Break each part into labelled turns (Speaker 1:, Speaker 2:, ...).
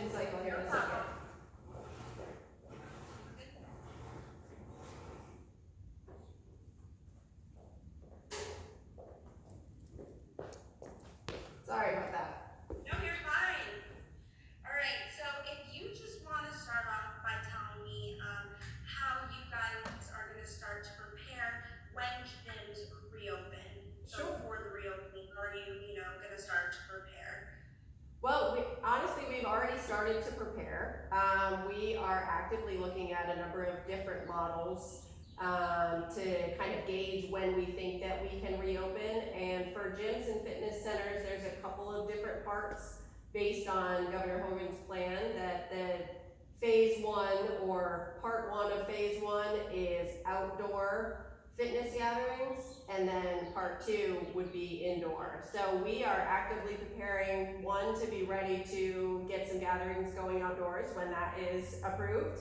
Speaker 1: spin cycle here in a second. Sorry about that.
Speaker 2: No, you're fine. All right, so if you just want to start off by telling me how you guys are going to start to prepare when gyms reopen. So
Speaker 1: Sure.
Speaker 2: for the reopening, are you going to start to prepare?
Speaker 1: Well, honestly, we've already started to prepare. We are actively looking at a number of different models to kind of gauge when we think that we can reopen. And for gyms and fitness centers, there's a couple of different parts based on Governor Hogan's plan. That the phase one, or part one of phase one, is outdoor fitness gatherings, and then part two would be indoor. So we are actively preparing, one, to be ready to get some gatherings going outdoors when that is approved.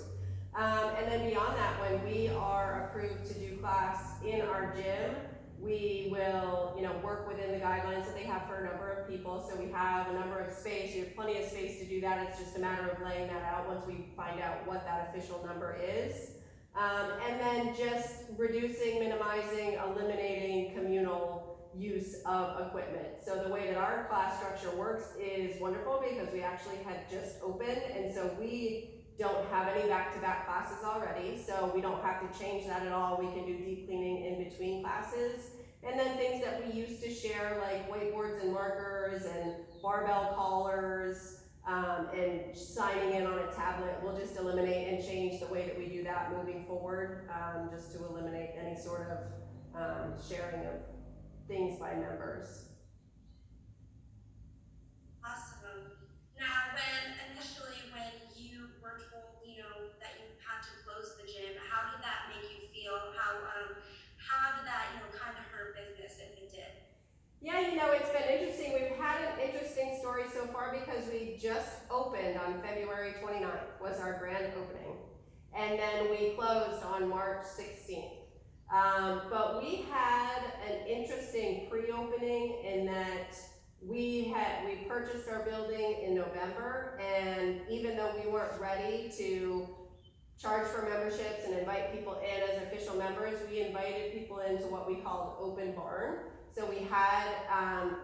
Speaker 1: And then beyond that, when we are approved to do class in our gym, we will, work within the guidelines that they have for a number of people. So we have a number of space, we have plenty of space to do that. It's just a matter of laying that out once we find out what that official number is. And then just reducing, minimizing, eliminating communal use of equipment. So the way that our class structure works is wonderful because we actually had just opened, and so we don't have any back-to-back classes already, so we don't have to change that at all. We can do deep cleaning in between classes. And then things that we used to share, like whiteboards and markers and barbell collars, and signing in on a tablet, we'll just eliminate and change the way that we do that moving forward, just to eliminate any sort of sharing of things by members.
Speaker 2: Awesome. Now, when you were told, that you had to close the gym, how did that make you feel? How did that, kind of hurt business if it did?
Speaker 1: Yeah, it's been interesting. We've had an interesting story so far because we just opened on February 29th was our grand opening. And then we closed on March 16th. But we had an interesting pre-opening in that we purchased our building in November, and even though we weren't ready to charge for memberships and invite people in as official members, we invited people into what we called open barn. So we had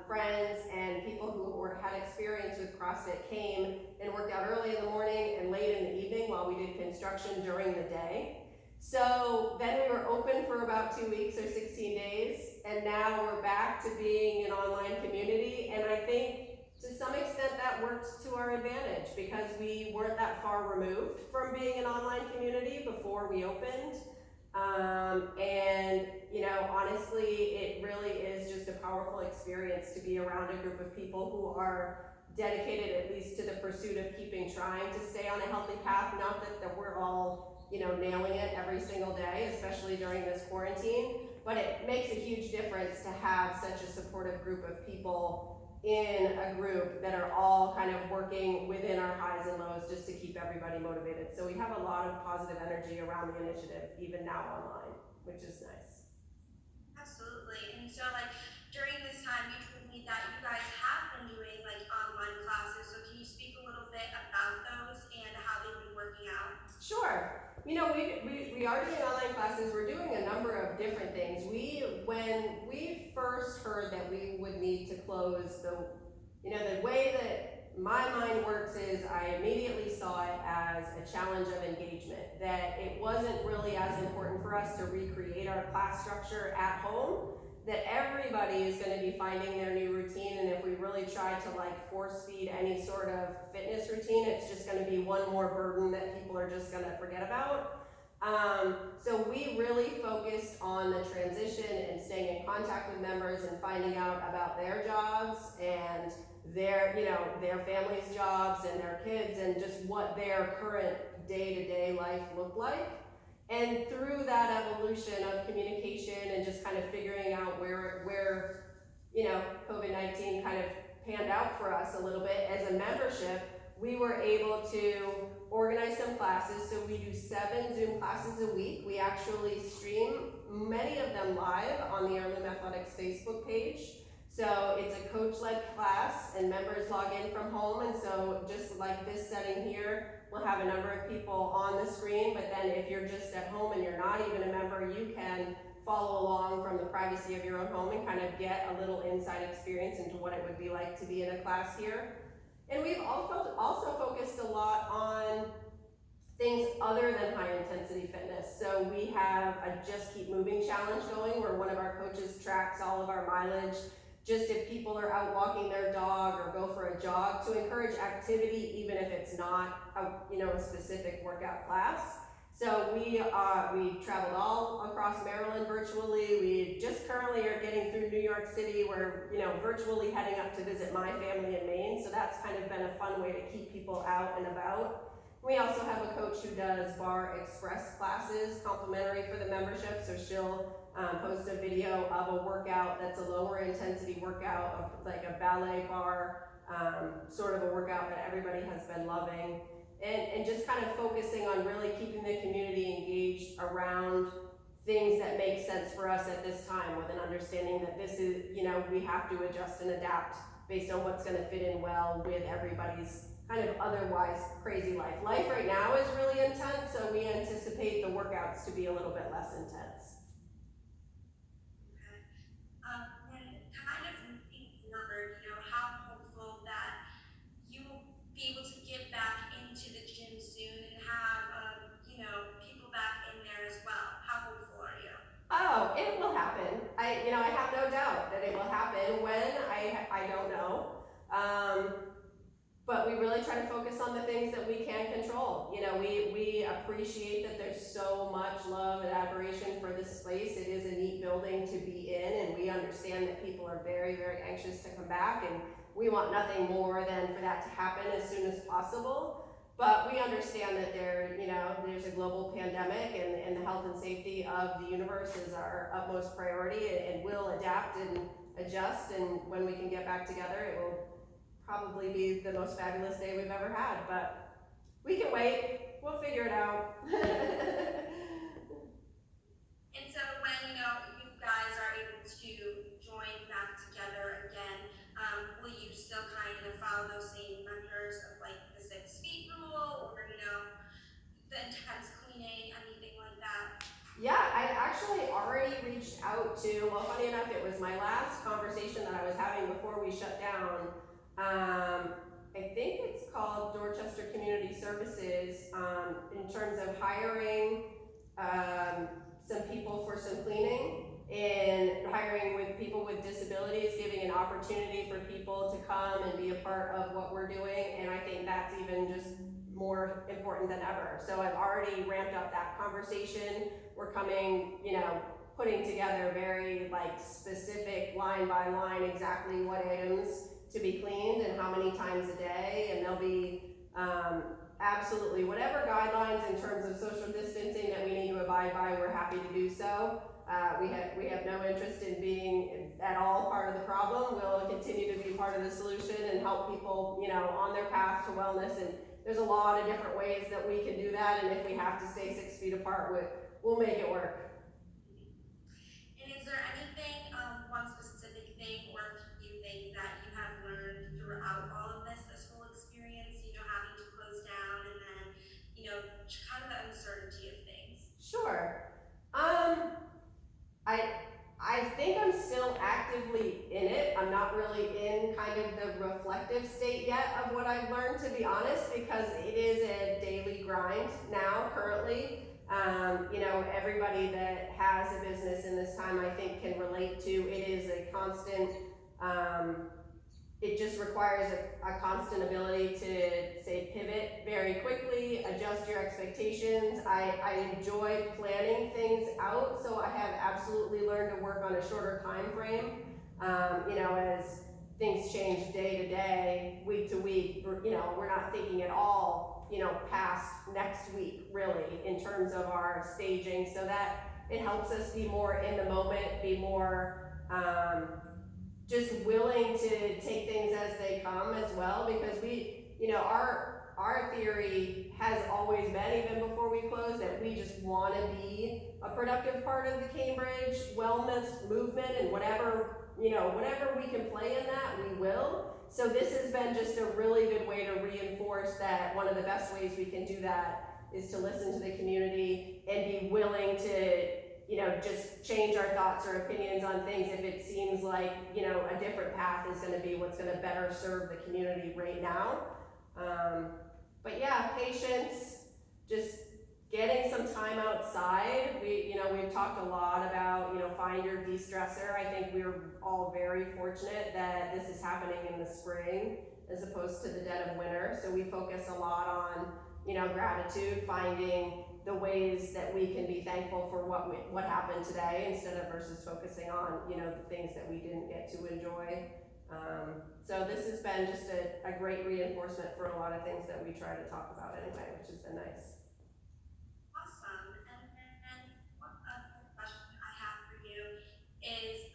Speaker 1: friends and people who had experience with CrossFit came and worked out early in the morning and late in the evening while we did construction during the day. So then we were open for about 2 weeks or 16 days, and now we're back to being an online community. And I think to some extent that worked to our advantage because we weren't that far removed from being an online community before we opened. And honestly, it really is just a powerful experience to be around a group of people who are dedicated at least to the pursuit of trying to stay on a healthy path. Not that we're all nailing it every single day, especially during this quarantine, but it makes a huge difference to have such a supportive group of people in a group that are all kind of working within our highs and lows just to keep everybody motivated. So we have a lot of positive energy around the initiative, even now online, which is nice.
Speaker 2: Absolutely. And so during this time, you told me that you guys have been doing online classes. So can you speak a little bit about those and how they've been working out?
Speaker 1: Sure. We are doing online classes. We're doing a number of different things. When we first heard that we would need to close, the way that my mind works is I immediately saw it as a challenge of engagement, that it wasn't really as important for us to recreate our class structure at home, that everybody is going to be finding their new routine, and if we really try to force feed any sort of fitness routine, it's just going to be one more burden that people are just going to forget about. So we really focused on the transition and staying in contact with members and finding out about their jobs and their families' jobs and their kids and just what their current day-to-day life looked like. And through that evolution of communication and just kind of figuring out where COVID-19 kind of panned out for us a little bit as a membership, we were able to organize some classes. So we do 7 Zoom classes a week. We actually stream many of them live on the Heirloom Athletics Facebook page. So it's a coach-led class and members log in from home, and so just like this setting here, we'll have a number of people on the screen, but then if you're just at home and you're not even a member, you can follow along from the privacy of your own home and kind of get a little inside experience into what it would be like to be in a class here. And we've also focused a lot on things other than high intensity fitness. So we have a Just Keep Moving challenge going where one of our coaches tracks all of our mileage, just if people are out walking their dog or go for a jog, to encourage activity even if it's not a specific workout class. So we traveled all across Maryland virtually. We just currently are getting through New York City. We're virtually heading up to visit my family in Maine. So that's kind of been a fun way to keep people out and about. We also have a coach who does bar express classes, complimentary for the membership. So she'll post a video of a workout that's a lower intensity workout, like a ballet bar, sort of a workout that everybody has been loving. And just kind of focusing on really keeping the community engaged around things that make sense for us at this time, with an understanding that this is, we have to adjust and adapt based on what's gonna fit in well with everybody's kind of otherwise crazy life. Life right now is really intense, so we anticipate the workouts to be a little bit less intense.
Speaker 2: And kind of moving forward, how hopeful that you will be able to get back into the gym soon and have, people back in there as well. How hopeful are you?
Speaker 1: Oh, it will happen. I have no doubt that it will happen. When, I don't know. But we really try to focus on the things that we can control. We appreciate that there's so much love and admiration for this space. It is a neat building to be in, and we understand that people are very, very anxious to come back, and we want nothing more than for that to happen as soon as possible. But we understand that there's a global pandemic, and the health and safety of the universe is our utmost priority, and we'll adapt and adjust, and when we can get back together, it will probably be the most fabulous day we've ever had, but we can wait. We'll figure it out.
Speaker 2: And so when, you guys are able to join back together again, will you still kind of follow those same measures of like the 6 feet rule, or, the intense cleaning, anything like that?
Speaker 1: Yeah, I've actually already reached out to, well, funny enough, it was my last conversation that I was having before we shut down. I think it's called Dorchester Community Services, in terms of hiring some people for some cleaning, and hiring with people with disabilities, giving an opportunity for people to come and be a part of what we're doing, and I think that's even just more important than ever. So I've already ramped up that conversation. We're coming, putting together very specific line by line exactly what items to be cleaned and how many times a day, and there'll be absolutely whatever guidelines in terms of social distancing that we need to abide by, we're happy to do so. We have no interest in being at all part of the problem. We'll continue to be part of the solution and help people, on their path to wellness, and there's a lot of different ways that we can do that, and if we have to stay 6 feet apart, we'll make it work.
Speaker 2: And is there anything, one specific thing or a few things that you have learned throughout all of this whole experience, having to close down, and then, kind of the uncertainty of things?
Speaker 1: Sure. I think I'm still actively in it. I'm not really in kind of the reflective state yet of what I've learned, to be honest, because it is a daily grind now, currently. Everybody that has a business in this time, I think, can relate to. It is a constant, it just requires a constant ability to, say, pivot very quickly, adjust your expectations. I enjoy planning things out, so I have absolutely learned to work on a shorter time frame. As things change day to day, week to week, we're not thinking at all, past next week, really, in terms of our staging, so that it helps us be more in the moment, be more, just willing to take things as they come as well, because our theory has always been, even before we closed, that we just want to be a productive part of the Cambridge wellness movement, and whatever whatever we can play in that, we will. So this has been just a really good way to reinforce that one of the best ways we can do that is to listen to the community and be willing to, just change our thoughts or opinions on things if it seems like, a different path is gonna be what's gonna better serve the community right now. But yeah, patience, just getting some time outside. We've talked a lot about, find your de-stressor. I think we're all very fortunate that this is happening in the spring as opposed to the dead of winter. So we focus a lot on, gratitude, finding the ways that we can be thankful for what happened today instead of versus focusing on, the things that we didn't get to enjoy. So this has been just a great reinforcement for a lot of things that we try to talk about anyway, which has been nice.
Speaker 2: Awesome. And then one other question I have for you is,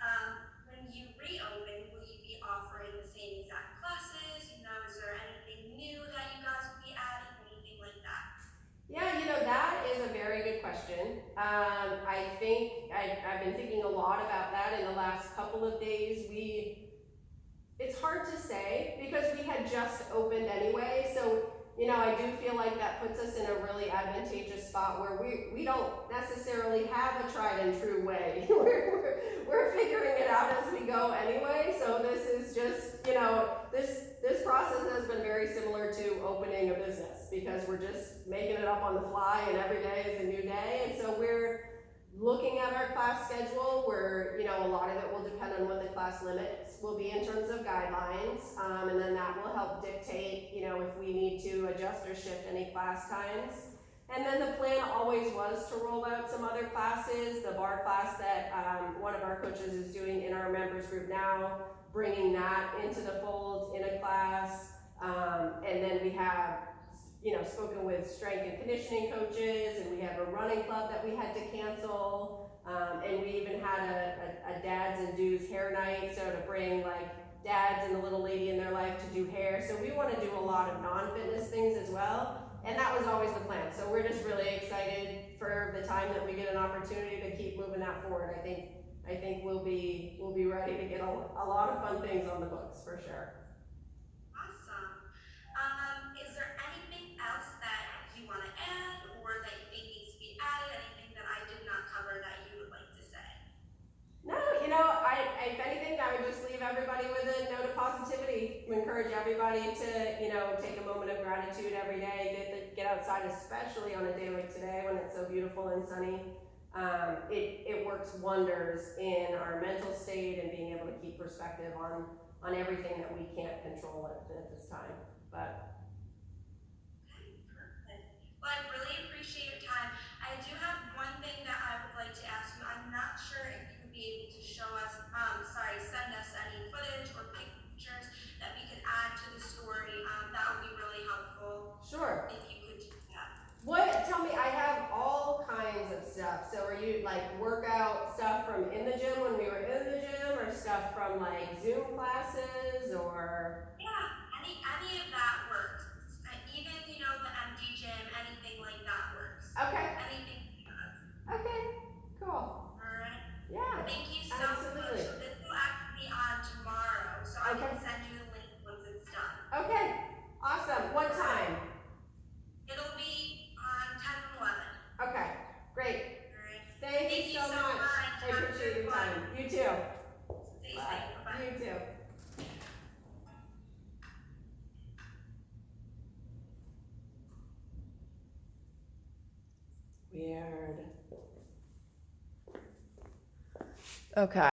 Speaker 2: when you reopen, will you be offering the same exact classes? Is there anything new that you guys will be adding, anything like that?
Speaker 1: Yeah, that is a very good question. I think I've been thinking a lot about that in the last couple of days. It's hard to say because we had just opened anyway, so I do feel like that puts us in a really advantageous spot where we don't necessarily have a tried and true way. we're figuring it out as we go anyway, so this is just, this process has been very similar to opening a business because we're just making it up on the fly and every day is a new day. And so we're looking at our class schedule where, a lot of it will depend on what the class limits will be in terms of guidelines. And then that will help dictate, if we need to adjust or shift any class times. And then the plan always was to roll out some other classes, the bar class that one of our coaches is doing in our members group now, bringing that into the fold in a class. And then we have spoken with strength and conditioning coaches, and we have a running club that we had to cancel, and we even had a dads and dudes hair night, so to bring like dads and the little lady in their life to do hair. So we want to do a lot of non-fitness things as well, and that was always the plan. So we're just really excited for the time that we get an opportunity to keep moving that forward. I think we'll be ready to get a lot of fun things on the books for sure.
Speaker 2: Is there anything else that you want to add or that you think needs to be added? Anything that I did not cover that you would like to say?
Speaker 1: No, if anything, I would just leave everybody with a note of positivity. We encourage everybody to, take a moment of gratitude every day, get outside, especially on a day like today when it's so beautiful and sunny. It works wonders in our mental state and being able to keep perspective on everything that we can't control at this time. But
Speaker 2: Okay, perfect. Well, I really appreciate your time. I do have one thing that I would like to ask you. I'm not sure if you would be able to send us any footage or pictures that we could add to the story. That would be really helpful.
Speaker 1: sure.
Speaker 2: If you could do that.
Speaker 1: Tell me, I have all kinds of stuff. So are you like workout stuff from in the gym when we were in the gym, or stuff from like Zoom classes, or?
Speaker 2: Yeah, any of that works. Even the empty gym, anything like that works.
Speaker 1: Okay.
Speaker 2: Anything.
Speaker 1: Okay, cool.
Speaker 2: All right.
Speaker 1: Yeah.
Speaker 2: Thank you so
Speaker 1: Absolutely.
Speaker 2: much. So this will actually be on tomorrow, so I
Speaker 1: Okay.
Speaker 2: can send you the link once it's done.
Speaker 1: Okay, awesome. What time?
Speaker 2: It'll be on 10 and 11.
Speaker 1: Okay, great.
Speaker 2: All right.
Speaker 1: Thank you so much. I
Speaker 2: Have a
Speaker 1: appreciate
Speaker 2: good
Speaker 1: your
Speaker 2: one.
Speaker 1: time. You too.
Speaker 2: Stay
Speaker 1: Bye.
Speaker 2: safe. Bye-bye.
Speaker 1: You too. Weird. Okay.